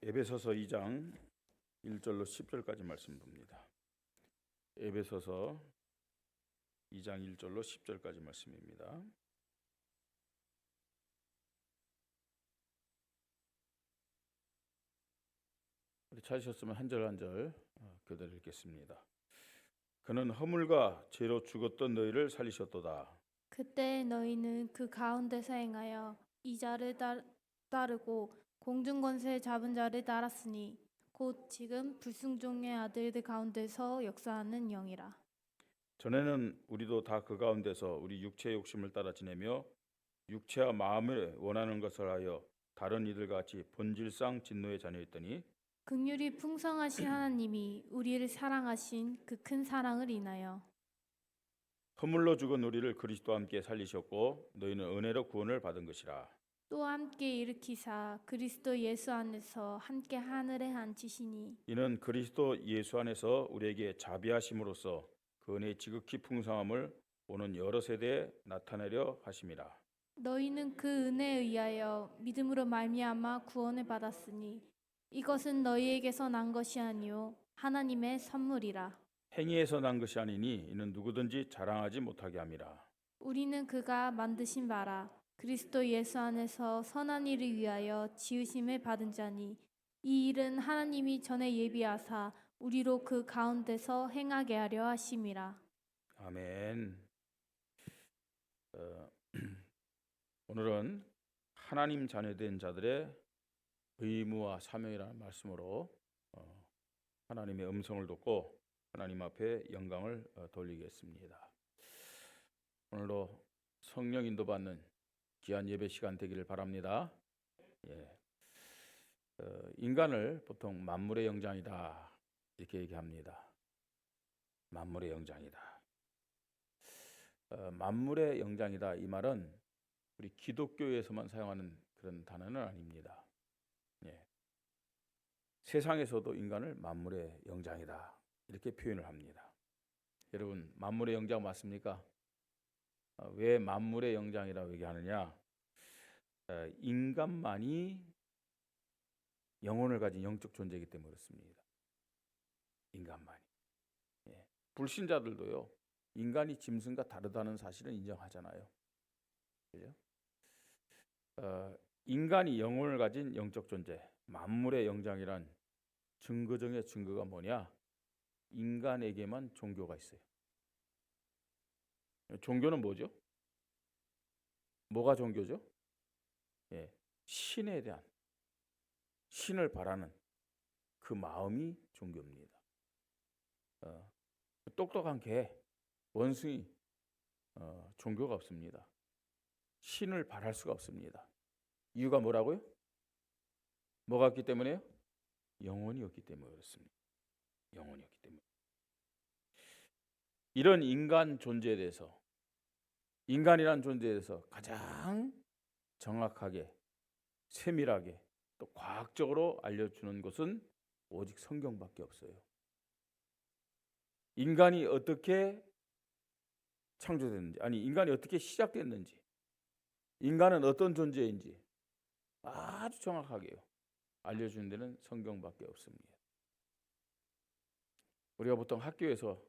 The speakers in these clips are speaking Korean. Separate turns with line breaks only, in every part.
에베소서 2장 1절로 10절까지 말씀 봅니다. 에베소서 2장 1절로 10절까지 말씀입니다. 우리 찾으셨으면 한 절 한 절 교대를 읽겠습니다. 그는 허물과 죄로 죽었던 너희를 살리셨도다.
그때 너희는 그 가운데서 행하여 이자를 따르고 공중 권세 잡은 자를 따랐으니 곧 지금 불순종의 아들들 가운데서 역사하는 영이라.
전에는 우리도 다 그 가운데서 우리 육체의 욕심을 따라 지내며 육체와 마음을 원하는 것을 하여 다른 이들과 같이 본질상 진노의 자녀였더니
긍휼이 풍성하신 하나님이 우리를 사랑하신 그 큰 사랑을 인하여
허물로 죽은 우리를 그리스도와 함께 살리셨고 너희는 은혜로 구원을 받은 것이라.
또 함께 일으키사 그리스도 예수 안에서 함께 하늘에 앉히시니
이는 그리스도 예수 안에서 우리에게 자비하심으로써 그 은혜의 지극히 풍성함을 오는 여러 세대에 나타내려 하심이라.
너희는 그 은혜에 의하여 믿음으로 말미암아 구원을 받았으니 이것은 너희에게서 난 것이 아니요 하나님의 선물이라.
행위에서 난 것이 아니니 이는 누구든지 자랑하지 못하게 함이라.
우리는 그가 만드신 바라 그리스도 예수 안에서 선한 일을 위하여 지으심을 받은 자니 이 일은 하나님이 전에 예비하사 우리로 그 가운데서 행하게 하려 하심이라.
아멘. 오늘은 하나님 자녀된 자들의 의무와 사명이라는 말씀으로 하나님의 음성을 듣고 하나님 앞에 영광을 돌리겠습니다. 오늘도 성령 인도받는 귀한 예배 시간 되기를 바랍니다. 인간을 보통 만물의 영장이다 이렇게 얘기합니다. 만물의 영장이다. 만물의 영장이다 이 말은 우리 기독교에서만 사용하는 그런 단어는 아닙니다. 세상에서도 인간을 만물의 영장이다 이렇게 표현을 합니다. 여러분 만물의 영장 맞습니까? 왜 만물의 영장이라고 얘기하느냐? 인간만이 영혼을 가진 영적 존재이기 때문에 그렇습니다. 인간만이. 불신자들도요. 인간이 짐승과 다르다는 사실은 인정하잖아요. 그죠? 인간이 영혼을 가진 영적 존재, 만물의 영장이란 증거 중에 증거가 뭐냐? 인간에게만 종교가 있어요. 종교는 뭐죠? 뭐가 종교죠? 신에 대한 신을 바라는 그 마음이 종교입니다. 똑똑한 개, 원숭이 종교가 없습니다. 신을 바랄 수가 없습니다. 이유가 뭐라고요? 뭐가 없기 때문에요? 영혼이 없기 때문에 그렇습니다. 영혼이 없기 때문에. 이런 인간 존재에 대해서 인간이란 존재에 대해서 가장 정확하게 세밀하게 또 과학적으로 알려주는 것은 오직 성경밖에 없어요. 인간이 어떻게 창조됐는지, 아니 인간이 어떻게 시작됐는지, 인간은 어떤 존재인지 아주 정확하게요 알려주는 데는 성경밖에 없습니다. 우리가 보통 학교에서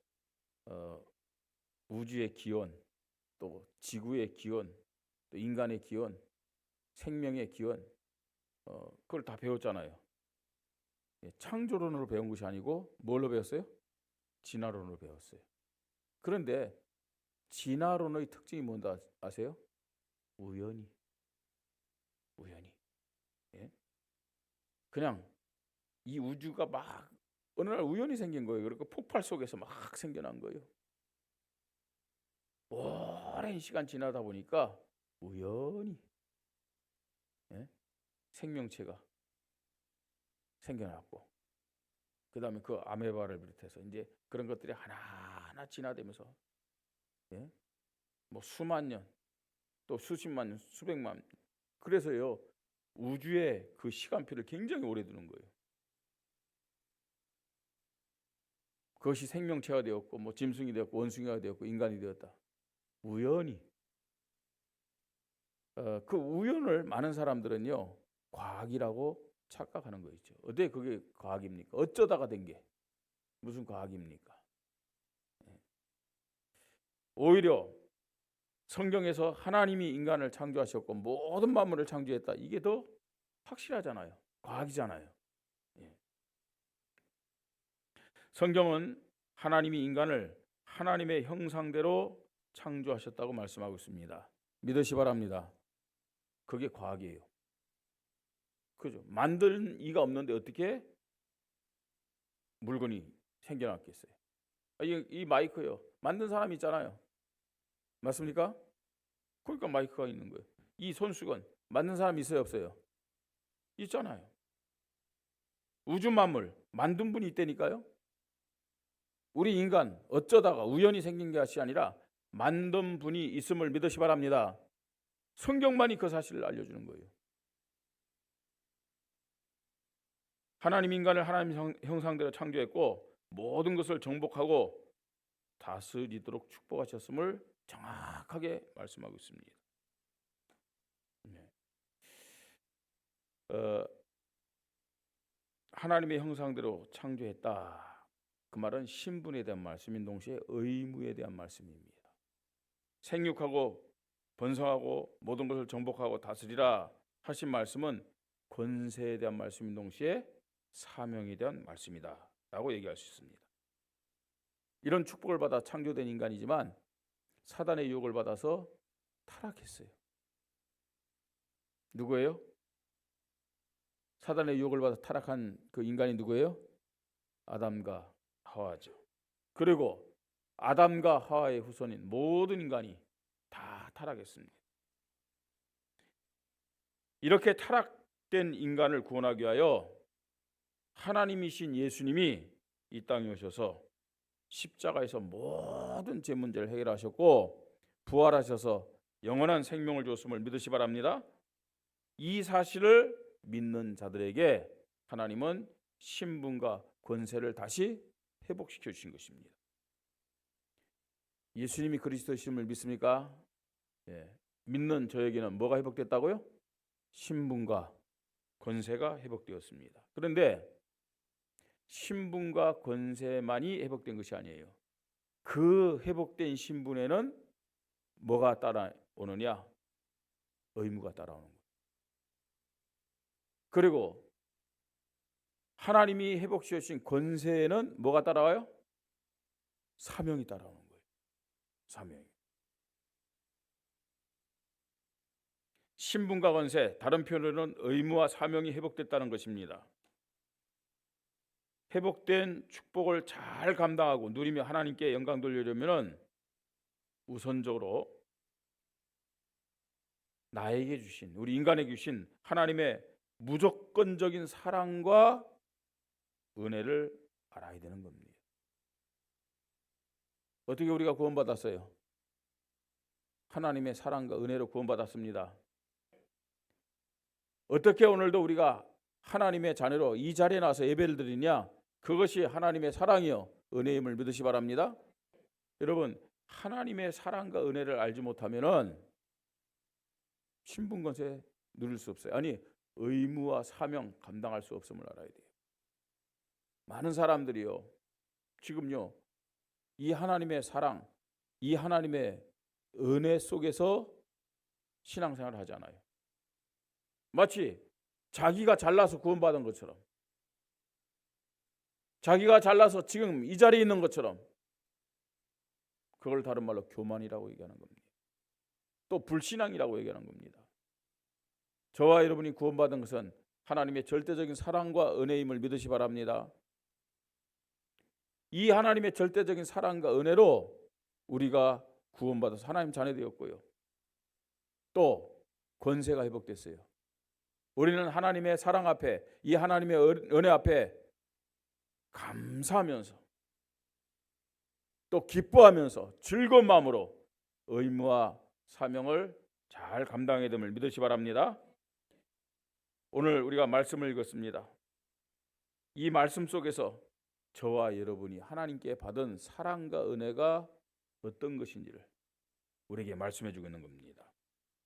우주의 기원, 또 지구의 기원, 또 인간의 기원, 생명의 기원 그걸 다 배웠잖아요. 창조론으로 배운 것이 아니고 뭘로 배웠어요? 진화론으로 배웠어요. 그런데 진화론의 특징이 뭔지 아세요? 우연히. 그냥 이 우주가 막 어느 날 우연히 생긴 거예요. 그리고 폭발 속에서 막 생겨난 거예요. 오랜 시간 지나다 보니까 우연히 생명체가 생겨났고 그 다음에 그 아메바를 비롯해서 이제 그런 것들이 하나하나 진화되면서 뭐 수만 년, 또 수십만 년, 수백만 년. 그래서요 우주의 그 시간표를 굉장히 오래 두는 거예요. 그것이 생명체가 되었고 뭐 짐승이 되었고 원숭이가 되었고 인간이 되었다. 우연히. 그 우연을 많은 사람들은요 과학이라고 착각하는 거 있죠. 어때 그게 과학입니까? 어쩌다가 된 게 무슨 과학입니까? 오히려 성경에서 하나님이 인간을 창조하셨고 모든 만물을 창조했다. 이게 더 확실하잖아요. 과학이잖아요. 예. 성경은 하나님이 인간을 하나님의 형상대로 창조하셨다고 말씀하고 있습니다. 믿으시 바랍니다. 그게 과학이에요. 그죠? 만든 이가 없는데 어떻게 물건이 생겨났겠어요? 이 마이크요. 만든 사람이 있잖아요. 맞습니까? 그러니까 마이크가 있는 거예요. 이 손수건 만든 사람이 있어요, 없어요? 있잖아요. 우주 만물 만든 분이 있다니까요. 우리 인간 어쩌다가 우연히 생긴 것이 아니라 만든 분이 있음을 믿으시 바랍니다. 성경만이 그 사실을 알려주는 거예요. 하나님 인간을 하나님 형상대로 창조했고 모든 것을 정복하고 다스리도록 축복하셨음을 정확하게 말씀하고 있습니다. 하나님의 형상대로 창조했다. 그 말은 신분에 대한 말씀인 동시에 의무에 대한 말씀입니다. 생육하고 번성하고 모든 것을 정복하고 다스리라 하신 말씀은 권세에 대한 말씀인 동시에 사명에 대한 말씀이다 라고 얘기할 수 있습니다. 이런 축복을 받아 창조된 인간이지만 사단의 유혹을 받아서 타락했어요. 누구예요? 사단의 유혹을 받아 타락한 그 인간이 누구예요? 아담과 하와죠. 그리고 아담과 하와의 후손인 모든 인간이 다 타락했습니다. 이렇게 타락된 인간을 구원하기 위하여 하나님이신 예수님이 이 땅에 오셔서 십자가에서 모든 죄 문제를 해결하셨고 부활하셔서 영원한 생명을 줬음을 믿으시 바랍니다. 이 사실을 믿는 자들에게 하나님은 신분과 권세를 다시 회복시켜 주신 것입니다. 예수님이 그리스도이심을 믿습니까? 예. 믿는 저에게는 뭐가 회복됐다고요? 신분과 권세가 회복되었습니다. 그런데 신분과 권세만이 회복된 것이 아니에요. 그 회복된 신분에는 뭐가 따라오느냐? 의무가 따라오는 거예요. 그리고 하나님이 회복시켜 주신 권세에는 뭐가 따라와요? 사명이 따라오는 거예요. 사명이. 신분과 권세, 다른 표현으로는 의무와 사명이 회복됐다는 것입니다. 회복된 축복을 잘 감당하고 누리며 하나님께 영광 돌리려면 우선적으로 나에게 주신, 우리 인간에게 주신 하나님의 무조건적인 사랑과 은혜를 알아야 되는 겁니다. 어떻게 우리가 구원받았어요? 하나님의 사랑과 은혜로 구원받았습니다. 어떻게 오늘도 우리가 하나님의 자녀로 이 자리에 나와서 예배를 드리냐? 그것이 하나님의 사랑이요 은혜임을 믿으시 바랍니다. 여러분, 하나님의 사랑과 은혜를 알지 못하면은 신분 권세 누릴 수 없어요. 아니, 의무와 사명 감당할 수 없음을 알아야 돼요. 많은 사람들이요 지금요 이 하나님의 사랑, 이 하나님의 은혜 속에서 신앙생활을 하지 않아요. 마치 자기가 잘나서 구원받은 것처럼, 자기가 잘나서 지금 이 자리에 있는 것처럼, 그걸 다른 말로 교만이라고 얘기하는 겁니다. 또 불신앙이라고 얘기하는 겁니다. 저와 여러분이 구원받은 것은 하나님의 절대적인 사랑과 은혜임을 믿으시 바랍니다. 이 하나님의 절대적인 사랑과 은혜로 우리가 구원받아서 하나님 자녀 되었고요. 또 권세가 회복됐어요. 우리는 하나님의 사랑 앞에, 이 하나님의 은혜 앞에 감사하면서 또 기뻐하면서 즐거운 마음으로 의무와 사명을 잘 감당해야 됨을 믿으시 바랍니다. 오늘 우리가 말씀을 읽었습니다. 이 말씀 속에서 저와 여러분이 하나님께 받은 사랑과 은혜가 어떤 것인지를 우리에게 말씀해 주고 있는 겁니다.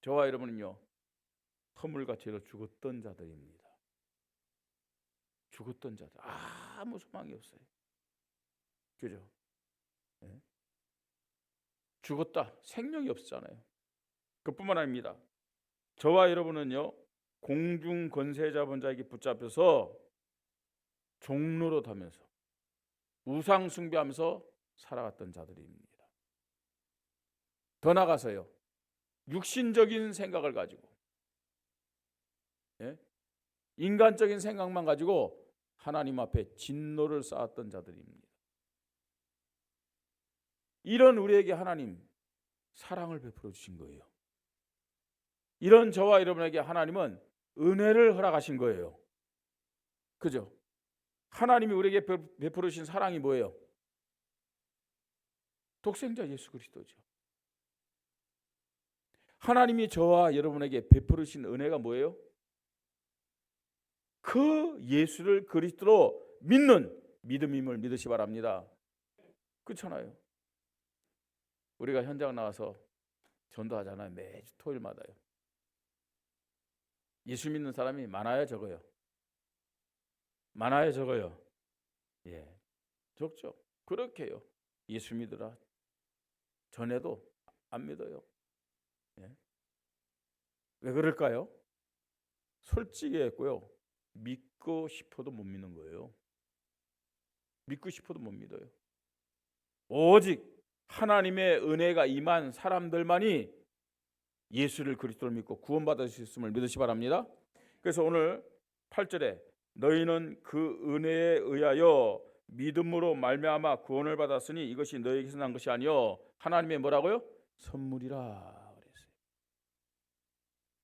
저와 여러분은요 허물과 죄로 죽었던 자들입니다. 죽었던 자들 아무 소망이 없어요. 그죠? 예? 죽었다. 생명이 없잖아요. 그뿐만 아닙니다. 저와 여러분은요, 공중 권세자본자에게 붙잡혀서 종로로 타면서 우상 숭배하면서 살아갔던 자들입니다. 더 나아가서요, 육신적인 생각을 가지고, 예? 인간적인 생각만 가지고 하나님 앞에 진노를 쌓았던 자들입니다. 이런 우리에게 하나님 사랑을 베풀어 주신 거예요. 이런 저와 여러분에게 하나님은 은혜를 허락하신 거예요. 그죠? 하나님이 우리에게 베풀어 주신 사랑이 뭐예요? 독생자 예수 그리스도죠. 하나님이 저와 여러분에게 베풀어 주신 은혜가 뭐예요? 그 예수를 그리스도로 믿는 믿음임을 믿으시 바랍니다. 그렇잖아요. 우리가 현장 나와서 전도하잖아요. 매주 토요일마다요. 예수 믿는 사람이 많아요, 적어요? 많아요, 적어요? 예, 적죠. 그렇게요. 예수 믿으라 전에도 안 믿어요. 예. 왜 그럴까요? 솔직히 했고요. 믿고 싶어도 못 믿는 거예요. 믿고 싶어도 못 믿어요. 오직 하나님의 은혜가 임한 사람들만이 예수를 그리스도를 믿고 구원받을 수 있음을 믿으시 바랍니다. 그래서 오늘 8절에 너희는 그 은혜에 의하여 믿음으로 말미암아 구원을 받았으니 이것이 너희에게서 난 것이 아니요 하나님의 뭐라고요? 선물이라 그랬어요.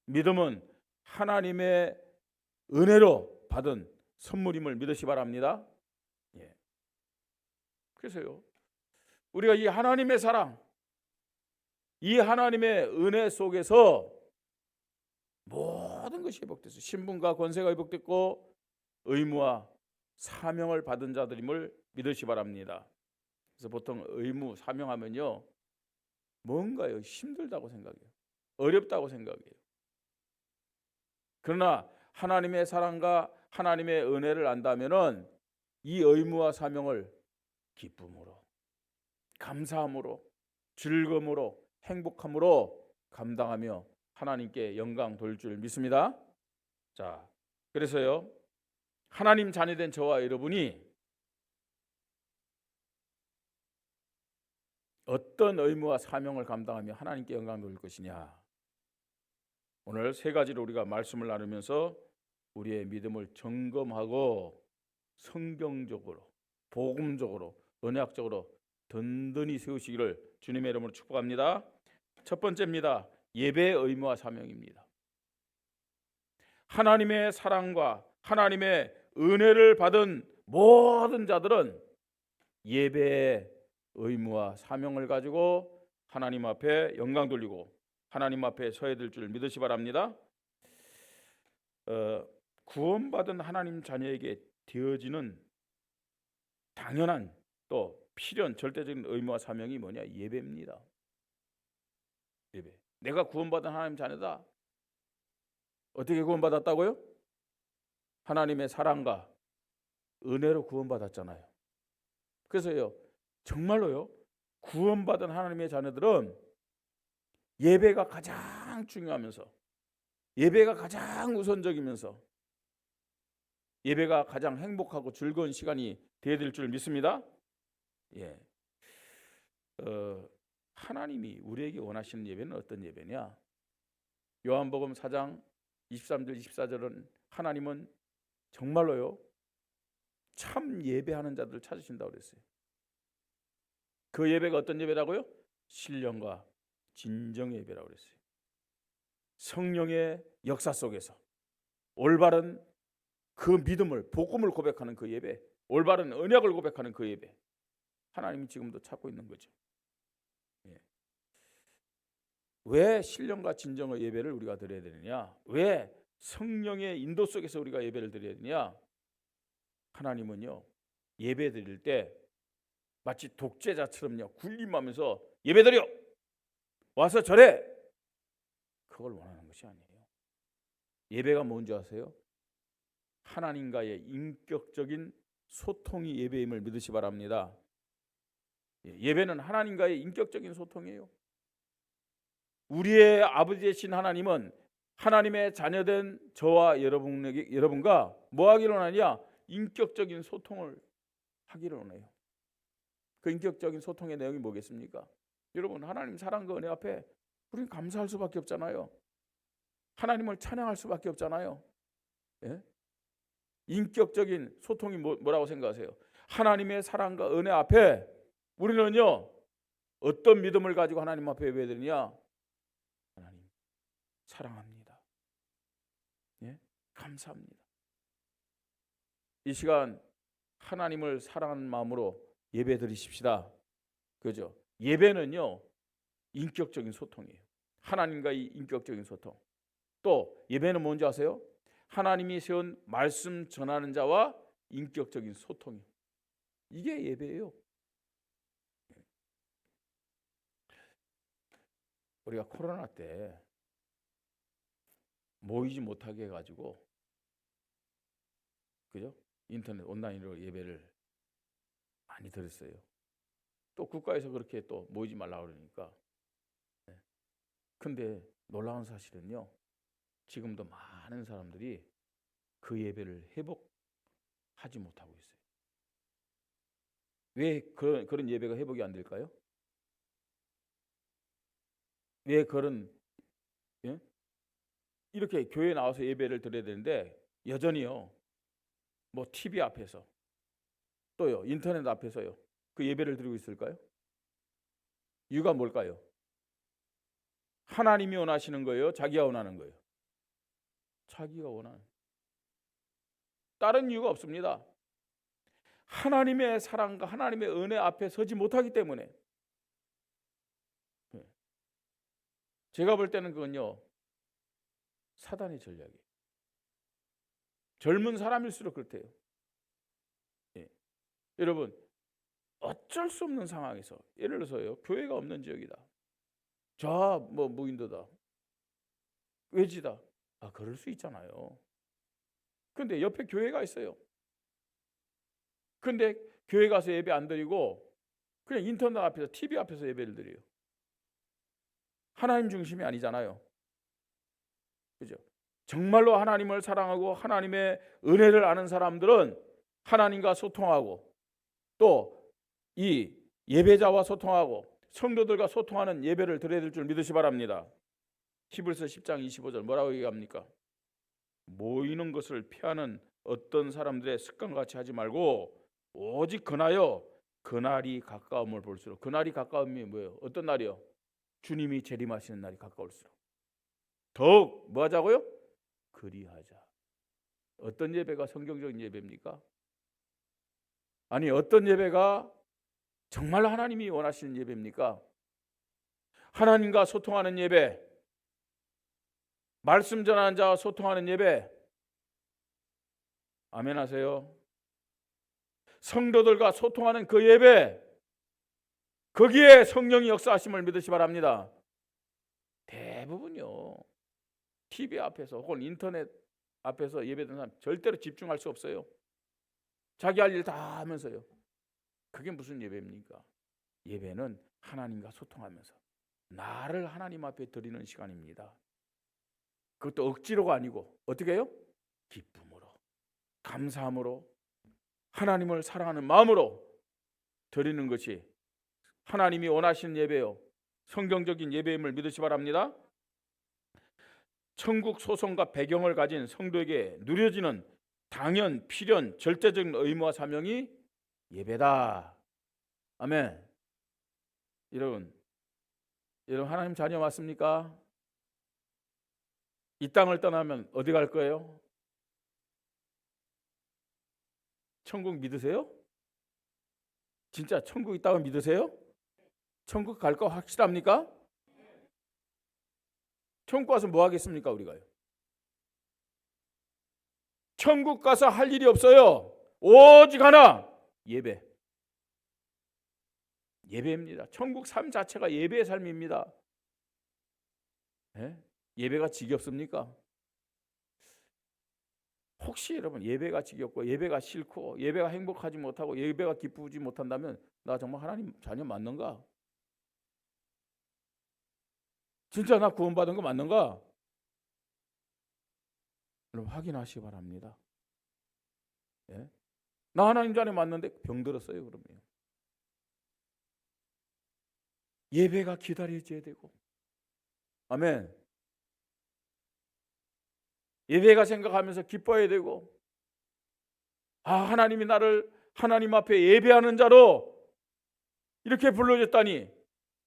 믿음은 하나님의 은혜로 받은 선물임을 믿으시 바랍니다. 예. 그래서요, 우리가 이 하나님의 사랑, 이 하나님의 은혜 속에서 모든 것이 회복됐어요. 신분과 권세가 회복됐고 의무와 사명을 받은 자들임을 믿으시 바랍니다. 그래서 보통 의무, 사명하면요, 뭔가요? 힘들다고 생각해요. 어렵다고 생각해요. 그러나 하나님의 사랑과 하나님의 은혜를 안다면은 이 의무와 사명을 기쁨으로, 감사함으로, 즐거움으로, 행복함으로 감당하며 하나님께 영광 돌릴 줄 믿습니다. 자, 그래서요, 하나님 자녀된 저와 여러분이 어떤 의무와 사명을 감당하며 하나님께 영광 돌릴 것이냐. 오늘 세 가지로 우리가 말씀을 나누면서 우리의 믿음을 점검하고 성경적으로, 복음적으로, 언약적으로 든든히 세우시기를 주님의 이름으로 축복합니다. 첫 번째입니다. 예배의 의무와 사명입니다. 하나님의 사랑과 하나님의 은혜를 받은 모든 자들은 예배의 의무와 사명을 가지고 하나님 앞에 영광 돌리고 하나님 앞에 서야 될 줄 믿으시 바랍니다. 구원받은 하나님 자녀에게 되어지는 당연한 또 필요한 절대적인 의무와 사명이 뭐냐? 예배입니다. 예배. 내가 구원받은 하나님 자녀다. 어떻게 구원받았다고요? 하나님의 사랑과 은혜로 구원받았잖아요. 그래서요, 정말로요, 구원받은 하나님의 자녀들은 예배가 가장 중요하면서 예배가 가장 우선적이면서 예배가 가장 행복하고 즐거운 시간이 되어야 될 줄 믿습니다. 예. 하나님이 우리에게 원하시는 예배는 어떤 예배냐? 요한복음 4장 23절 24절은 하나님은 정말로요, 참 예배하는 자들을 찾으신다고 그랬어요. 그 예배가 어떤 예배라고요? 신령과 진정의 예배라고 그랬어요. 성령의 역사 속에서 올바른 그 믿음을, 복음을 고백하는 그 예배, 올바른 언약을 고백하는 그 예배, 하나님이 지금도 찾고 있는 거죠. 예. 왜 신령과 진정의 예배를 우리가 드려야 되느냐? 왜 성령의 인도 속에서 우리가 예배를 드려야 되느냐? 하나님은요, 예배 드릴 때 마치 독재자처럼요, 군림하면서 예배 드려, 와서 절해, 그걸 원하는 것이 아니에요. 예배가 뭔지 아세요? 하나님과의 인격적인 소통이 예배임을 믿으시 바랍니다. 예배는 하나님과의 인격적인 소통이에요. 우리의 아버지 되신 하나님은 하나님의 자녀된 저와 여러분과 뭐 하기를 원하냐? 인격적인 소통을 하기를 원해요. 그 인격적인 소통의 내용이 뭐겠습니까? 여러분, 하나님 사랑과 은혜 앞에 우리는 감사할 수밖에 없잖아요. 하나님을 찬양할 수밖에 없잖아요. 예? 인격적인 소통이 뭐라고 생각하세요? 하나님의 사랑과 은혜 앞에 우리는요, 어떤 믿음을 가지고 하나님 앞에 예배드리냐? 하나님 사랑합니다. 예? 감사합니다. 이 시간 하나님을 사랑하는 마음으로 예배 드리십시다. 그죠? 예배는요, 인격적인 소통이에요. 하나님과의 인격적인 소통. 또 예배는 뭔지 아세요? 하나님이 세운 말씀 전하는 자와 인격적인 소통이에요. 이게 예배예요. 우리가 코로나 때 모이지 못하게 해가지고, 그죠? 인터넷 온라인으로 예배를 많이 드렸어요. 또 국가에서 그렇게 또 모이지 말라고 그러니까. 근데 놀라운 사실은요, 지금도 많은 사람들이 그 예배를 회복하지 못하고 있어요. 왜 그런 예배가 회복이 안 될까요? 왜 예? 이렇게 교회에 나와서 예배를 드려야 되는데 여전히요, 뭐 TV 앞에서 또요 인터넷 앞에서요 그 예배를 드리고 있을까요? 이유가 뭘까요? 하나님이 원하시는 거예요? 자기가 원하는 거예요? 자기가 원하는. 다른 이유가 없습니다. 하나님의 사랑과 하나님의 은혜 앞에 서지 못하기 때문에. 제가 볼 때는 그건요, 사단의 전략이에요. 젊은 사람일수록 그렇대요. 예. 여러분, 어쩔 수 없는 상황에서, 예를 들어서요, 교회가 없는 지역이다. 뭐 무인도다, 외지다. 그럴 수 있잖아요. 근데 옆에 교회가 있어요. 근데 교회 가서 예배 안 드리고 그냥 인터넷 앞에서, TV 앞에서 예배를 드려요. 하나님 중심이 아니잖아요. 그죠? 정말로 하나님을 사랑하고 하나님의 은혜를 아는 사람들은 하나님과 소통하고 또 이 예배자와 소통하고 성도들과 소통하는 예배를 드려야 될 줄 믿으시 바랍니다. 히브리서 10장 25절 뭐라고 얘기합니까? 모이는 것을 피하는 어떤 사람들의 습관같이 하지 말고 오직 그나여 그날이 가까움을 볼수록. 그날이 가까움이 뭐예요? 어떤 날이요? 주님이 재림하시는 날이 가까울수록 더욱 뭐 하자고요? 그리하자. 어떤 예배가 성경적인 예배입니까? 아니, 어떤 예배가 정말 하나님이 원하시는 예배입니까? 하나님과 소통하는 예배, 말씀 전하는 자와 소통하는 예배. 아멘 하세요. 성도들과 소통하는 그 예배, 거기에 성령이 역사하심을 믿으시 바랍니다. 대부분요, TV 앞에서 혹은 인터넷 앞에서 예배드리는 사람 절대로 집중할 수 없어요. 자기 할 일 다 하면서요. 그게 무슨 예배입니까? 예배는 하나님과 소통하면서 나를 하나님 앞에 드리는 시간입니다. 그것도 억지로가 아니고 어떻게 해요? 기쁨으로, 감사함으로, 하나님을 사랑하는 마음으로 드리는 것이 하나님이 원하시는 예배요, 성경적인 예배임을 믿으시 바랍니다. 천국 소송과 배경을 가진 성도에게 누려지는 당연, 필연, 절대적인 의무와 사명이 예배다. 아멘. 여러분 하나님 자녀 맞습니까? 이 땅을 떠나면 어디 갈 거예요? 천국 믿으세요? 진짜 천국 있다고 믿으세요? 천국 갈 거 확실합니까? 천국 가서 뭐 하겠습니까 우리가요? 천국 가서 할 일이 없어요. 오직 하나, 예배. 예배입니다. 천국 삶 자체가 예배의 삶입니다. 예배가 지겹습니까? 혹시 여러분 예배가 지겹고 예배가 싫고 예배가 행복하지 못하고 예배가 기쁘지 못한다면 나 정말 하나님 자녀 맞는가? 진짜 나 구원받은 거 맞는가? 여러분 확인하시기 바랍니다. 예? 나 하나님 자녀 맞는데 병들었어요 그러면. 예배가 기다려져야 되고, 아멘. 예배가 생각하면서 기뻐해야 되고, 하나님이 나를 하나님 앞에 예배하는 자로 이렇게 불러줬다니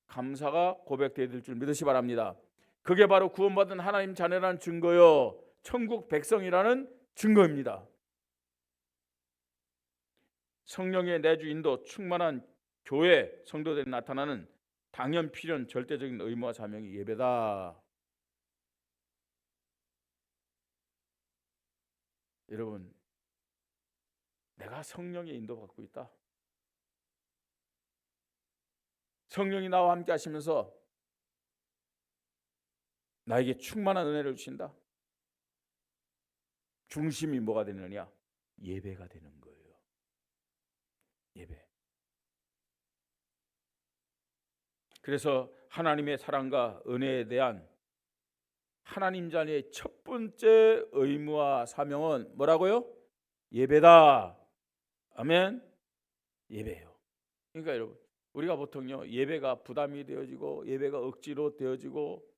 감사가 고백되어야 될 줄 믿으시 바랍니다. 그게 바로 구원받은 하나님 자녀라는 증거요, 천국 백성이라는 증거입니다. 성령의 내주 인도 충만한 교회 성도들이 나타나는 당연 필연 절대적인 의무와 사명이 예배다. 여러분, 내가 성령의 인도받고 있다. 성령이 나와 함께 하시면서 나에게 충만한 은혜를 주신다. 중심이 뭐가 되느냐? 예배가 되는 거예요. 예배. 그래서 하나님의 사랑과 은혜에 대한 하나님 자녀의 첫 번째 의무와 사명은 뭐라고요? 예배다. 아멘. 예배예요. 그러니까 여러분, 우리가 보통요 예배가 부담이 되어지고 예배가 억지로 되어지고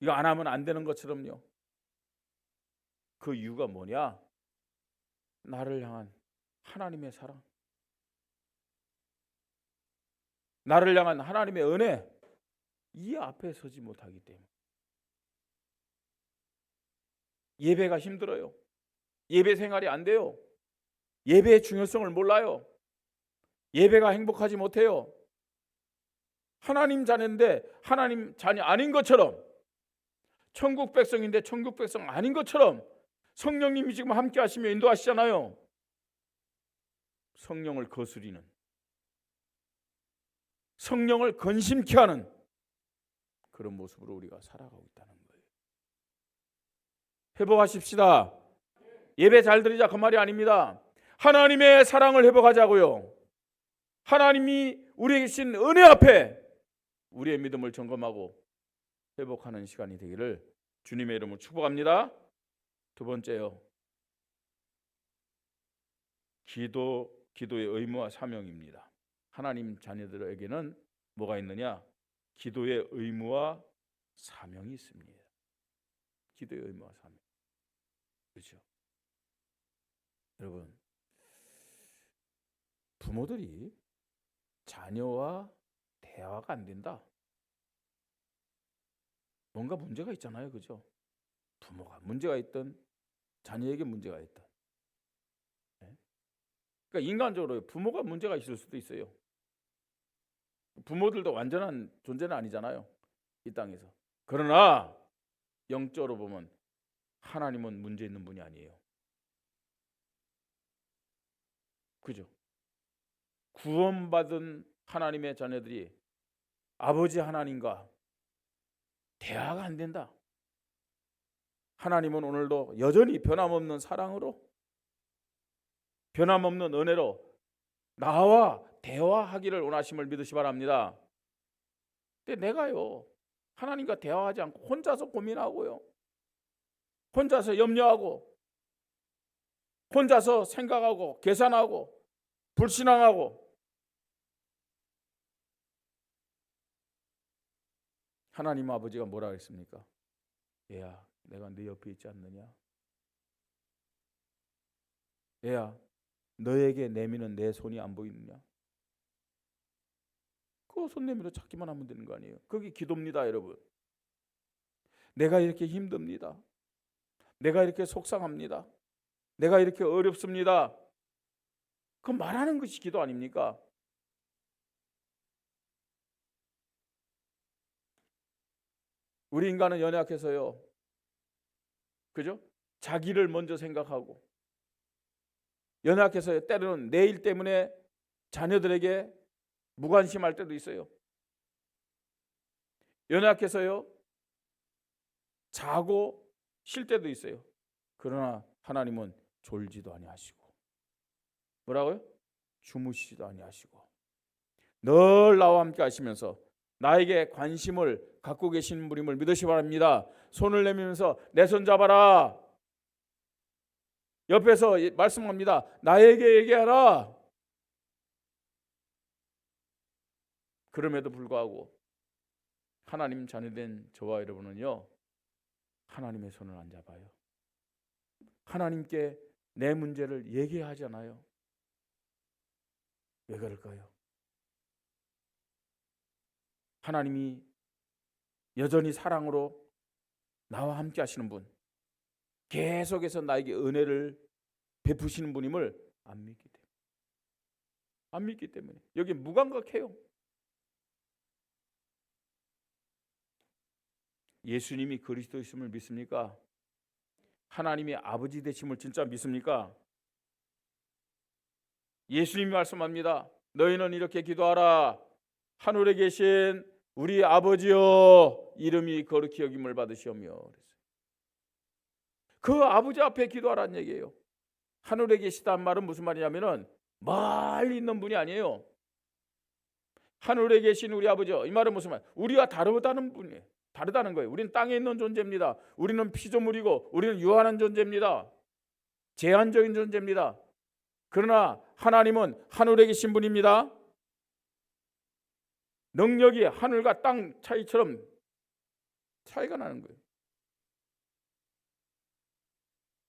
이거 안 하면 안 되는 것처럼요. 그 이유가 뭐냐? 나를 향한 하나님의 사랑, 나를 향한 하나님의 은혜, 이 앞에 서지 못하기 때문에. 예배가 힘들어요. 예배 생활이 안 돼요. 예배의 중요성을 몰라요. 예배가 행복하지 못해요. 하나님 자녀인데 하나님 자녀 아닌 것처럼, 천국 백성인데 천국 백성 아닌 것처럼 성령님이 지금 함께 하시며 인도하시잖아요. 성령을 거스리는, 성령을 근심케 하는 그런 모습으로 우리가 살아가고 있다는 거예요. 회복하십시다. 예배 잘 드리자 그 말이 아닙니다. 하나님의 사랑을 회복하자고요. 하나님이 우리에게 주신 은혜 앞에 우리의 믿음을 점검하고 회복하는 시간이 되기를 주님의 이름으로 축복합니다. 두 번째요, 기도의 의무와 사명입니다. 하나님 자녀들에게는 뭐가 있느냐? 기도의 의무와 사명이 있습니다. 기도의 의무와 사명. 그렇죠? 여러분, 부모들이 자녀와 대화가 안 된다, 뭔가 문제가 있잖아요. 그죠? 부모가 문제가 있든 자녀에게 문제가 있든. 그러니까 인간적으로 부모가 문제가 있을 수도 있어요. 부모들도 완전한 존재는 아니잖아요, 이 땅에서. 그러나 영적으로 보면 하나님은 문제 있는 분이 아니에요. 그죠? 구원받은 하나님의 자녀들이 아버지 하나님과 대화가 안 된다. 하나님은 오늘도 여전히 변함없는 사랑으로, 변함없는 은혜로 나와 대화하기를 원하심을 믿으시 바랍니다. 근데 내가요 하나님과 대화하지 않고 혼자서 고민하고요, 혼자서 염려하고, 혼자서 생각하고 계산하고 불신앙하고, 하나님 아버지가 뭐라 했습니까? 얘야, 내가 네 옆에 있지 않느냐? 얘야, 너에게 내미는 내 손이 안 보이느냐? 그 손 내밀어 찾기만 하면 되는 거 아니에요? 그게 기도입니다, 여러분. 내가 이렇게 힘듭니다. 내가 이렇게 속상합니다. 내가 이렇게 어렵습니다. 그 말하는 것이 기도 아닙니까? 우리 인간은 연약해서요, 그죠? 자기를 먼저 생각하고, 연약해서 때로는 내일 때문에 자녀들에게 무관심할 때도 있어요. 연약해서요, 자고 쉴 때도 있어요. 그러나 하나님은 졸지도 아니하시고 뭐라고요? 주무시지도 아니하시고 늘 나와 함께 하시면서 나에게 관심을 갖고 계신 분임을 믿으시기 바랍니다. 손을 내밀면서 내 손 잡아라. 옆에서 말씀합니다. 나에게 얘기하라. 그럼에도 불구하고 하나님 자녀된 저와 여러분은요, 하나님의 손을 안 잡아요. 하나님께 내 문제를 얘기하잖아요. 왜 그럴까요? 하나님이 여전히 사랑으로 나와 함께 하시는 분, 계속해서 나에게 은혜를 베푸시는 분임을 안 믿기 때문에, 여기 무감각해요. 예수님이 그리스도이심을 믿습니까? 하나님이 아버지 되심을 진짜 믿습니까? 예수님이 말씀합니다. 너희는 이렇게 기도하라. 하늘에 계신 우리 아버지여, 이름이 거룩히 여김을 받으시오며. 그 아버지 앞에 기도하라는 얘기예요. 하늘에 계시다는 말은 무슨 말이냐면은 멀리 있는 분이 아니에요. 하늘에 계신 우리 아버지여, 이 말은 무슨 말? 우리와 다르다는 분이에요. 다르다는 거예요. 우리는 땅에 있는 존재입니다. 우리는 피조물이고 우리는 유한한 존재입니다. 제한적인 존재입니다. 그러나 하나님은 하늘에 계신 분입니다. 능력이 하늘과 땅 차이처럼 차이가 나는 거예요.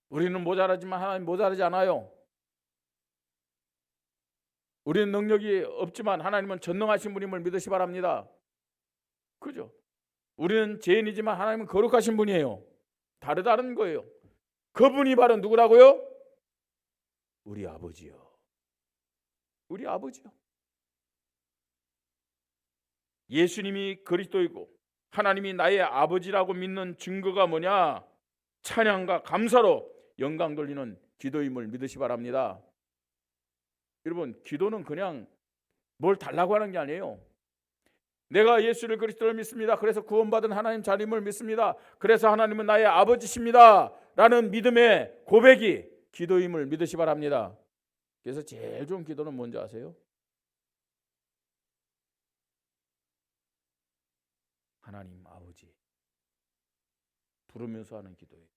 우리는 모자라지만 하나님 모자라지 않아요. 우리는 능력이 없지만 하나님은 전능하신 분임을 믿으시 바랍니다. 그죠? 우리는 죄인이지만 하나님은 거룩하신 분이에요. 다르다는 거예요. 그분이 바로 누구라고요? 우리 아버지요. 우리 아버지요. 예수님이 그리스도이고 하나님이 나의 아버지라고 믿는 증거가 뭐냐? 찬양과 감사로 영광 돌리는 기도임을 믿으시 바랍니다. 여러분, 기도는 그냥 뭘 달라고 하는 게 아니에요. 내가 예수를 그리스도를 믿습니다. 그래서 구원받은 하나님 자림을 믿습니다. 그래서 하나님은 나의 아버지십니다. 라는 믿음의 고백이 기도임을 믿으시 바랍니다. 그래서 제일 좋은 기도는 뭔지 아세요? 하나님 아버지 부르면서 하는 기도예요.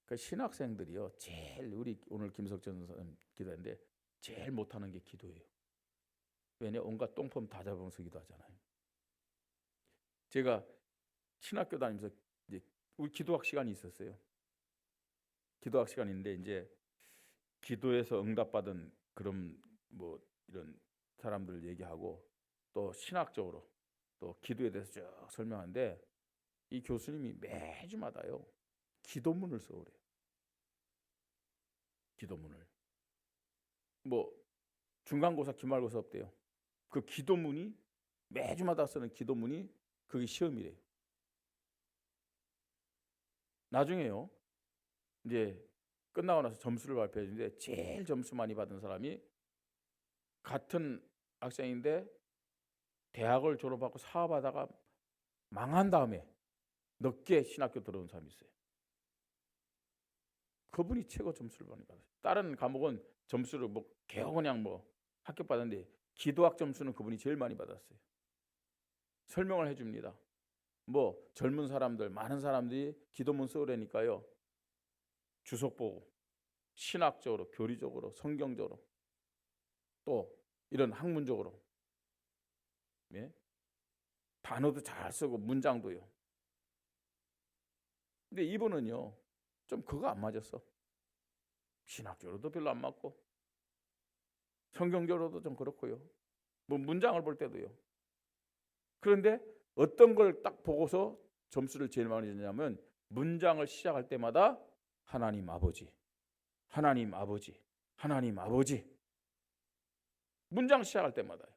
그 신학생들이요, 제일 우리 오늘 김석전 선생님 기도했는데 제일 못하는 게 기도예요. 왜냐? 온갖 똥폼 다 잡으면서 기도하잖아요. 제가 신학교 다니면서 이제 우리 기도학 시간이 있었어요. 기도학 시간인데 이제 기도에서 응답받은 그런 뭐 이런 사람들 얘기하고 또 신학적으로 또 기도에 대해서 쭉 설명하는데 이 교수님이 매주마다요 기도문을 써오래요. 기도문을 뭐 중간고사 기말고사 없대요. 그 기도문이 매주마다 쓰는 기도문이 그게 시험이래요. 나중에요 이제 끝나고 나서 점수를 발표해 주는데 제일 점수 많이 받은 사람이 같은 학생인데 대학을 졸업하고 사업하다가 망한 다음에 늦게 신학교 들어온 사람이 있어요. 그분이 최고 점수를 많이 받았어요. 다른 과목은 점수를 뭐 그냥 뭐 합격받았는데 기도학 점수는 그분이 제일 많이 받았어요. 설명을 해줍니다. 뭐 젊은 사람들, 많은 사람들이 기도문 써오라니까요. 주석 보고 신학적으로, 교리적으로, 성경적으로 또 이런 학문적으로 단어도 잘 쓰고 문장도요. 근데 이분은요 좀 그거 안 맞았어. 신학적으로도 별로 안 맞고 성경적으로도 좀 그렇고요. 뭐 문장을 볼 때도요. 그런데 어떤 걸 딱 보고서 점수를 제일 많이 줬냐면 문장을 시작할 때마다 하나님 아버지, 하나님 아버지, 하나님 아버지. 문장 시작할 때마다.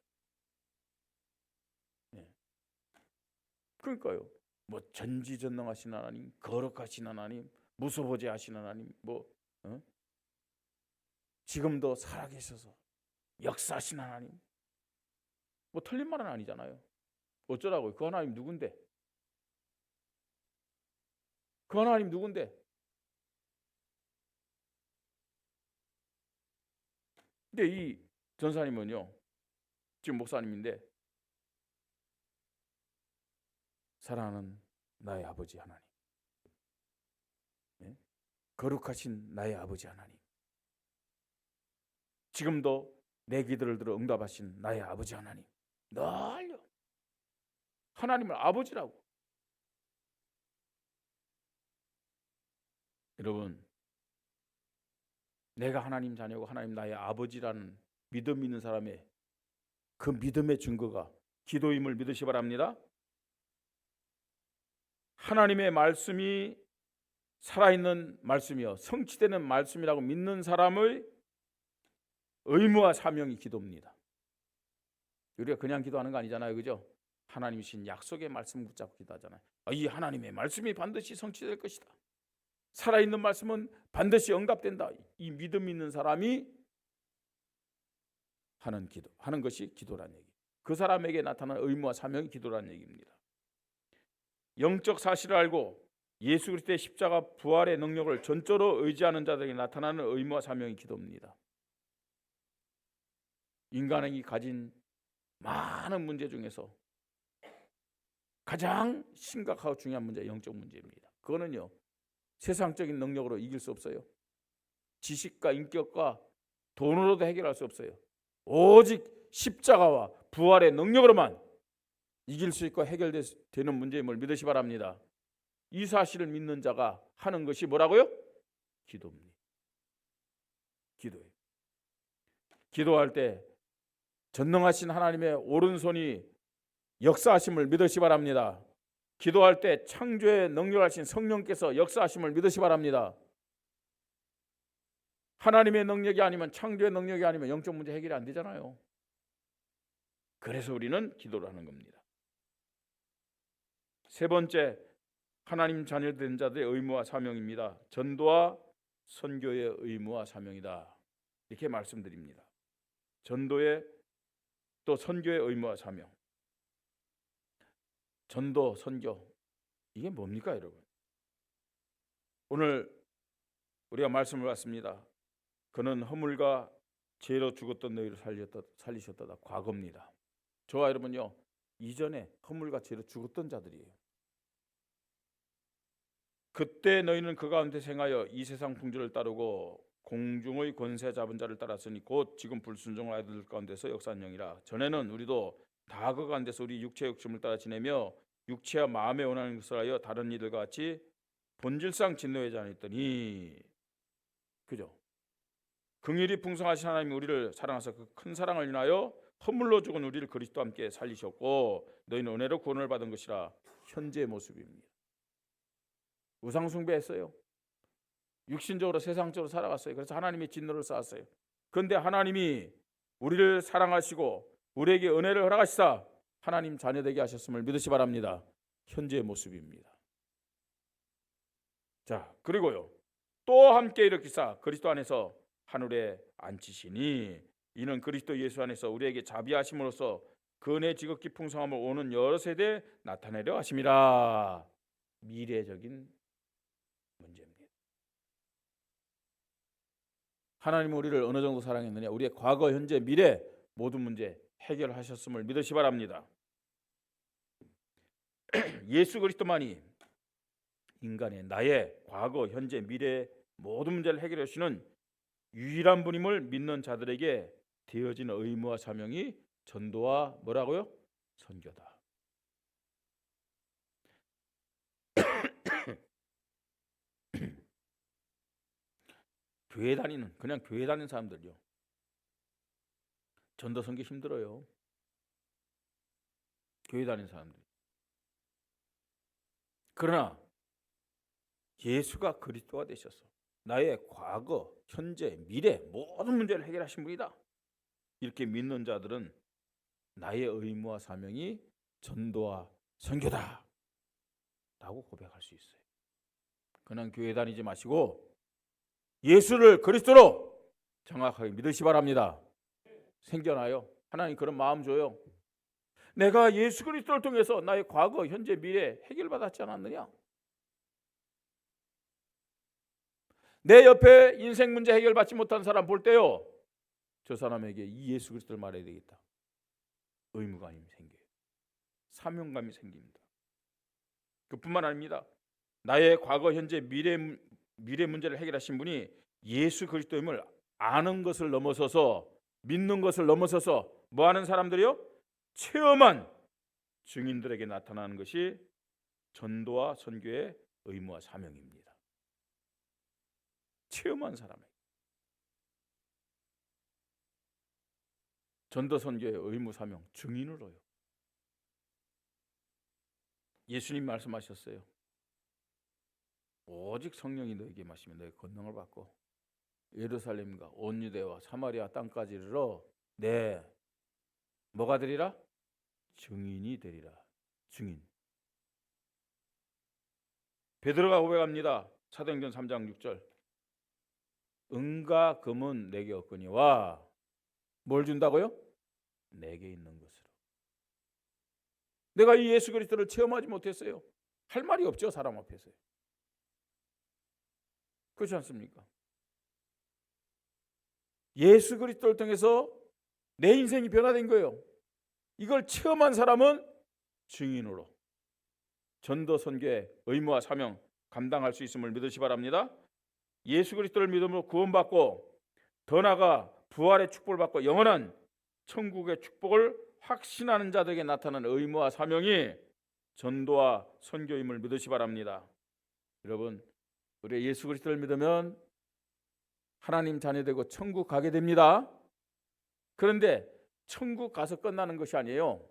그러니까요. 뭐 전지전능하신 하나님, 거룩하신 하나님, 무소부재하신 하나님, 지금도 살아계셔서 역사하신 하나님. 뭐 틀린 말은 아니잖아요. 어쩌라고요? 그 하나님 누군데? 그 하나님 누군데? 근데 이 전사님은요, 지금 목사님인데, 사랑하는 나의 아버지 하나님, 예? 거룩하신 나의 아버지 하나님, 지금도 내 기도를 들어 응답하신 나의 아버지 하나님, 널요 하나님을 아버지라고. 여러분, 내가 하나님 자녀고 하나님 나의 아버지라는 믿음 있는 사람의 그 믿음의 증거가 기도임을 믿으시 바랍니다. 하나님의 말씀이 살아있는 말씀이요 성취되는 말씀이라고 믿는 사람의 의무와 사명이 기도입니다. 우리가 그냥 기도하는 거 아니잖아요, 그죠? 하나님이신 약속의 말씀 붙잡고 기도하잖아요. 이 하나님의 말씀이 반드시 성취될 것이다. 살아있는 말씀은 반드시 응답된다. 이 믿음 있는 사람이 하는 기도, 하는 것이 기도란 얘기. 그 사람에게 나타나는 의무와 사명이 기도란 얘기입니다. 영적 사실을 알고 예수 그리스도의 십자가 부활의 능력을 전적으로 의지하는 자들에게 나타나는 의무와 사명이 기도입니다. 인간이 가진 많은 문제 중에서 가장 심각하고 중요한 문제, 영적 문제입니다. 그거는요, 세상적인 능력으로 이길 수 없어요. 지식과 인격과 돈으로도 해결할 수 없어요. 오직 십자가와 부활의 능력으로만 이길 수 있고 해결되는 문제임을 믿으시 바랍니다. 이 사실을 믿는 자가 하는 것이 뭐라고요? 기도입니다. 기도예요. 기도할 때 전능하신 하나님의 오른손이 역사하심을 믿으시 바랍니다. 기도할 때 창조의 능력하신 성령께서 역사하심을 믿으시 바랍니다. 하나님의 능력이 아니면, 창조의 능력이 아니면 영적 문제 해결이 안 되잖아요. 그래서 우리는 기도를 하는 겁니다. 세 번째, 하나님 자녀 된 자들의 의무와 사명입니다. 전도와 선교의 의무와 사명이다. 이렇게 말씀드립니다. 전도의 또 선교의 의무와 사명. 전도, 선교, 이게 뭡니까, 여러분? 오늘 우리가 말씀을 봤습니다. 그는 허물과 죄로 죽었던 너희를 살리셨다. 과거입니다. 저와 여러분요, 이전에 허물과 죄로 죽었던 자들이에요. 그때 너희는 그 가운데 생하여 이 세상 풍조를 따르고 공중의 권세 잡은 자를 따랐으니 곧 지금 불순종의 아이들 가운데서 역사한 영이라. 전에는 우리도 다 그 가운데서 우리 육체의 욕심을 따라 지내며 육체와 마음에 원하는 것을 하여 다른 이들과 같이 본질상 진노하지 않았더니, 그죠? 긍휼이 풍성하신 하나님이 우리를 사랑하사 그 큰 사랑을 인하여 허물로 죽은 우리를 그리스도와 함께 살리셨고 너희는 은혜로 구원을 받은 것이라. 현재의 모습입니다. 우상 숭배했어요. 육신적으로 세상적으로 살아갔어요. 그래서 하나님의 진노를 쌓았어요. 그런데 하나님이 우리를 사랑하시고 우리에게 은혜를 허락하시사 하나님 자녀되게 하셨음을 믿으시 바랍니다. 현재의 모습입니다. 자, 그리고요, 또 함께 일으키사 그리스도 안에서 하늘에 앉히시니 이는 그리스도 예수 안에서 우리에게 자비하심으로써 그 은혜의 지극히 풍성함을 오는 여러 세대에 나타내려 하심이라. 미래적인 문제입니다. 하나님은 우리를 어느 정도 사랑했느냐? 우리의 과거, 현재, 미래 모든 문제 해결하셨음을 믿으시 바랍니다. 예수 그리스도만이 인간의 나의 과거, 현재, 미래 모든 문제를 해결해 주시는 유일한 분임을 믿는 자들에게 되어진 의무와 사명이 전도와 뭐라고요? 선교다. 교회 다니는, 그냥 교회 다니는 사람들요, 전도 선교 힘들어요. 교회 다니는 사람들. 그러나 예수가 그리스도가 되셔서 나의 과거, 현재, 미래 모든 문제를 해결하신 분이다. 이렇게 믿는 자들은 나의 의무와 사명이 전도와 선교다 라고 고백할 수 있어요. 그냥 교회 다니지 마시고 예수를 그리스도로 정확하게 믿으시 바랍니다. 생겨나요. 하나님 그런 마음 줘요. 내가 예수 그리스도를 통해서 나의 과거, 현재, 미래 해결받았지 않았느냐? 내 옆에 인생 문제 해결받지 못한 사람 볼 때요, 저 사람에게 이 예수 그리스도를 말해야 되겠다. 의무감이 생겨요. 사명감이 생깁니다. 그뿐만 아닙니다. 나의 과거, 현재, 미래 문제를 해결하신 분이 예수 그리스도임을 아는 것을 넘어서서, 믿는 것을 넘어서서 뭐 하는 사람들이요? 체험한 증인들에게 나타나는 것이 전도와 선교의 의무와 사명입니다. 체험한 사람에게 전도 선교의 의무 사명, 증인으로요. 예수님 말씀하셨어요. 오직 성령이 너에게 임하시면 너의 권능을 받고 예루살렘과 온 유대와 사마리아 땅까지 이르러 내 뭐가 되리라? 증인이 되리라. 증인. 베드로가 고백합니다. 사도행전 3장 6절. 은과 금은 내게 없거니와 뭘 준다고요? 내게 있는 것으로. 내가 이 예수 그리스도를 체험하지 못했어요. 할 말이 없죠, 사람 앞에서요. 그렇지 않습니까? 예수 그리스도를 통해서 내 인생이 변화된 거예요. 이걸 체험한 사람은 증인으로 전도 선교의 의무와 사명 감당할 수 있음을 믿으시 바랍니다. 예수 그리스도를 믿음으로 구원받고 더 나아가 부활의 축복을 받고 영원한 천국의 축복을 확신하는 자들에게 나타나는 의무와 사명이 전도와 선교임을 믿으시 바랍니다. 여러분, 우리 예수 그리스도를 믿으면 하나님 자녀되고 천국 가게 됩니다. 그런데 천국 가서 끝나는 것이 아니에요.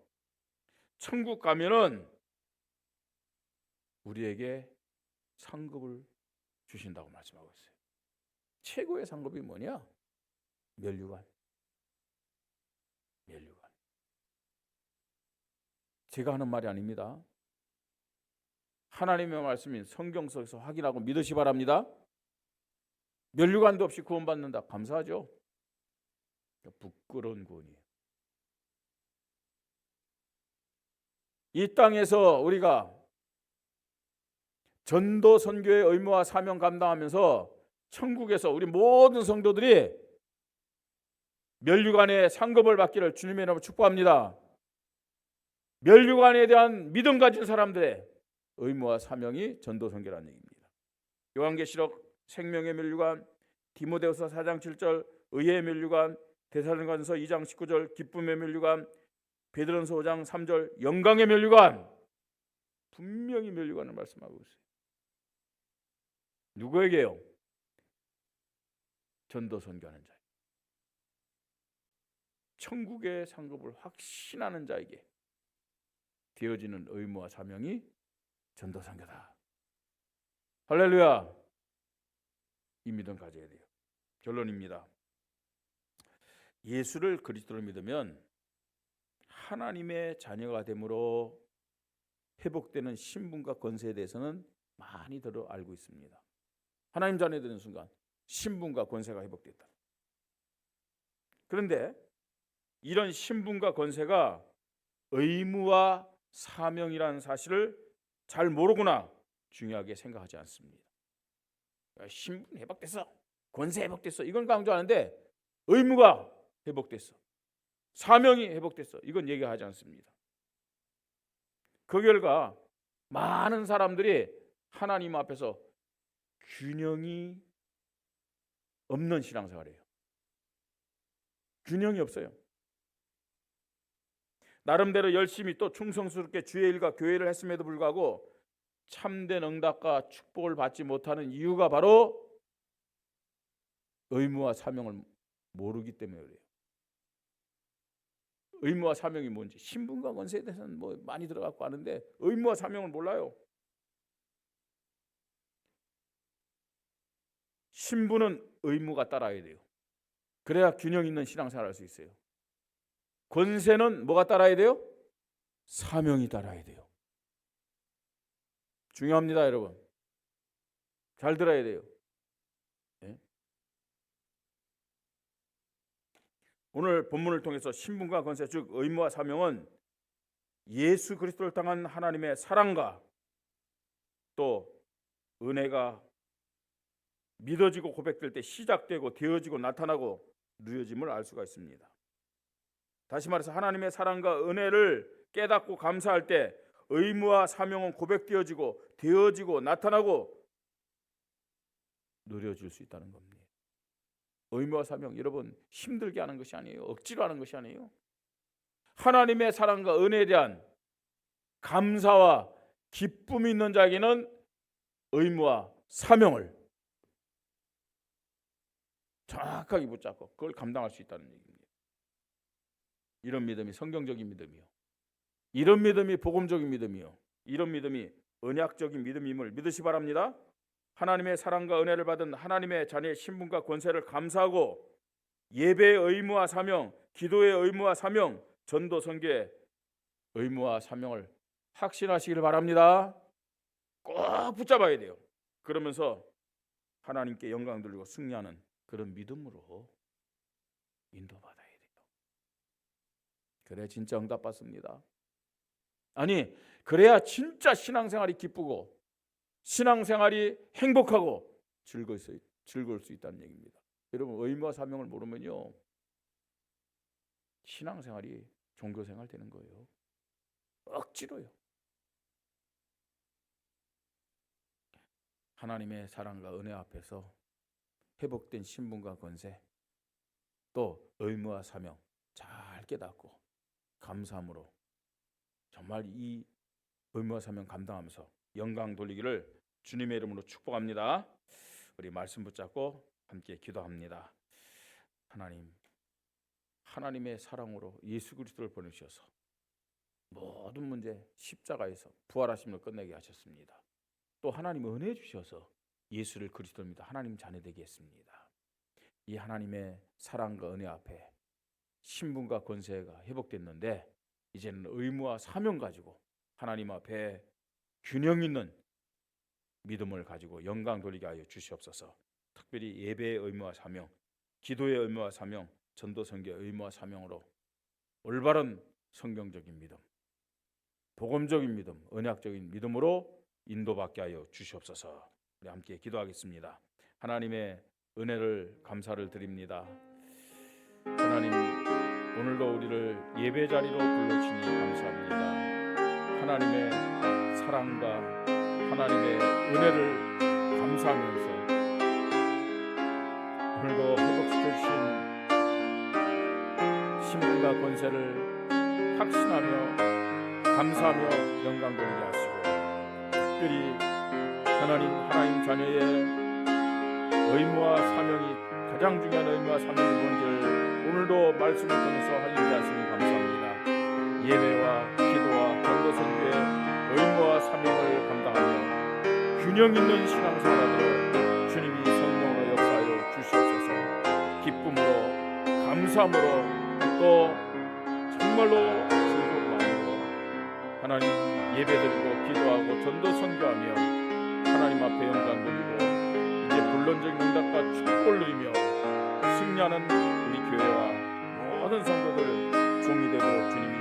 천국 가면은 우리에게 상급을 주신다고 말씀하고 있어요. 최고의 상급이 뭐냐? 면류관. 면류관. 제가 하는 말이 아닙니다. 하나님의 말씀인 성경 속에서 확인하고 믿으시 바랍니다. 면류관도 없이 구원받는다. 감사하죠. 부끄러운 구원이에요. 이 땅에서 우리가 전도 선교의 의무와 사명 감당하면서 천국에서 우리 모든 성도들이 면류관의 상급을 받기를 주님의 이름으로 축복합니다. 면류관에 대한 믿음 가진 사람들의 의무와 사명이 전도 선교라는 얘기입니다. 요한계시록 생명의 면류관, 디모데후서 4장 7절 의의 면류관, 데살로니가전서 2장 19절 기쁨의 면류관, 베드로전서 5장 3절 영광의 면류관, 분명히 면류관을 말씀하고 있어요. 누구에게요? 전도 선교하는 자, 천국의 상급을 확신하는 자에게 되어지는 의무와 사명이 전도 선교다. 할렐루야. 이 믿음 가져야 돼요. 결론입니다. 예수를 그리스도를 믿으면 하나님의 자녀가 됨으로 회복되는 신분과 권세에 대해서는 많이 들어 알고 있습니다. 하나님 자녀 되는 순간 신분과 권세가 회복됐다. 그런데 이런 신분과 권세가 의무와 사명이라는 사실을 잘 모르거나 중요하게 생각하지 않습니다. 신분 회복됐어, 권세 회복됐어, 이건 강조하는데 의무가 회복됐어, 사명이 회복됐어, 이건 얘기하지 않습니다. 그 결과 많은 사람들이 하나님 앞에서 균형이 없는 신앙생활이에요. 균형이 없어요. 나름대로 열심히 또 충성스럽게 주의 일과 교회를 했음에도 불구하고 참된 응답과 축복을 받지 못하는 이유가 바로 의무와 사명을 모르기 때문에 그래요. 의무와 사명이 뭔지, 신분과 권세에 대해서는 뭐 많이 들어갖고 아는데 의무와 사명을 몰라요. 신분은 의무가 따라야 돼요. 그래야 균형 있는 신앙생활을 할 수 있어요. 권세는 뭐가 따라야 돼요? 사명이 따라야 돼요. 중요합니다, 여러분. 잘 들어야 돼요. 네? 오늘 본문을 통해서 신분과 권세, 즉 의무와 사명은 예수 그리스도를 향한 하나님의 사랑과 또 은혜가 믿어지고 고백될 때 시작되고 되어지고 나타나고 누려짐을 알 수가 있습니다. 다시 말해서 하나님의 사랑과 은혜를 깨닫고 감사할 때 의무와 사명은 고백되어지고 되어지고 나타나고 누려질 수 있다는 겁니다. 의무와 사명, 여러분 힘들게 하는 것이 아니에요. 억지로 하는 것이 아니에요. 하나님의 사랑과 은혜에 대한 감사와 기쁨이 있는 자에게는 의무와 사명을 정확하게 붙잡고 그걸 감당할 수 있다는 얘기입니다. 이런 믿음이 성경적인 믿음이요, 이런 믿음이 복음적인 믿음이요, 이런 믿음이 언약적인 믿음임을 믿으시 바랍니다. 하나님의 사랑과 은혜를 받은 하나님의 자녀의 신분과 권세를 감사하고 예배의 의무와 사명, 기도의 의무와 사명, 전도 선교의 의무와 사명을 확신하시길 바랍니다. 꼭 붙잡아야 돼요. 그러면서 하나님께 영광 돌리고 승리하는 그런 믿음으로 인도받아야 돼요. 그래 진짜 응답받습니다. 아니 그래야 진짜 신앙생활이 기쁘고 신앙생활이 행복하고 즐거울 수 있다는 얘기입니다. 여러분 의무와 사명을 모르면요 신앙생활이 종교생활 되는 거예요. 억지로요. 하나님의 사랑과 은혜 앞에서 회복된 신분과 권세, 또 의무와 사명 잘 깨닫고 감사함으로 정말 이 의무와 사명 감당하면서 영광 돌리기를 주님의 이름으로 축복합니다. 우리 말씀 붙잡고 함께 기도합니다. 하나님의 사랑으로 예수 그리스도를 보내주셔서 모든 문제 십자가에서 부활하심을 끝내게 하셨습니다. 또 하나님 은혜 주셔서 예수를 그리스도를 믿어 하나님 자녀 되게 했습니다. 이 하나님의 사랑과 은혜 앞에 신분과 권세가 회복됐는데 이제는 의무와 사명 가지고 하나님 앞에 균형 있는 믿음을 가지고 영광 돌리게 하여 주시옵소서. 특별히 예배의 의무와 사명, 기도의 의무와 사명, 전도 선교의 의무와 사명으로 올바른 성경적인 믿음, 복음적인 믿음, 언약적인 믿음으로 인도받게 하여 주시옵소서. 우리 함께 기도하겠습니다. 하나님의 은혜를 감사를 드립니다. 하나님 오늘도 우리를 예배 자리로 불러주니 감사합니다. 하나님의 사랑과 하나님의 은혜를 감사하면서 오늘도 회복시켜주신 신분과 권세를 확신하며 감사하며 영광 돌리게 하시고 특별히 하나님 자녀의 의무와 사명이 가장 중요한 의무와 사명이 뭔지를 오늘도 말씀을 통해서 알리게 하시니 감사합니다. 예배와 기도와 전도 선교의 의무와 사명을 감당하며 균형 있는 신앙생활하도록 주님이 성령으로 역사하여 주시옵소서. 기쁨으로 감사함으로 또 정말로 즐거운 마음으로 하나님 예배드리고 기도하고 전도 선교하며 하나님 앞에 영광 돌리고 이제 본론적인 응답과 축복을 누리며 승리하는 우리 교회와 모든 성도들 종이 되도록 주님이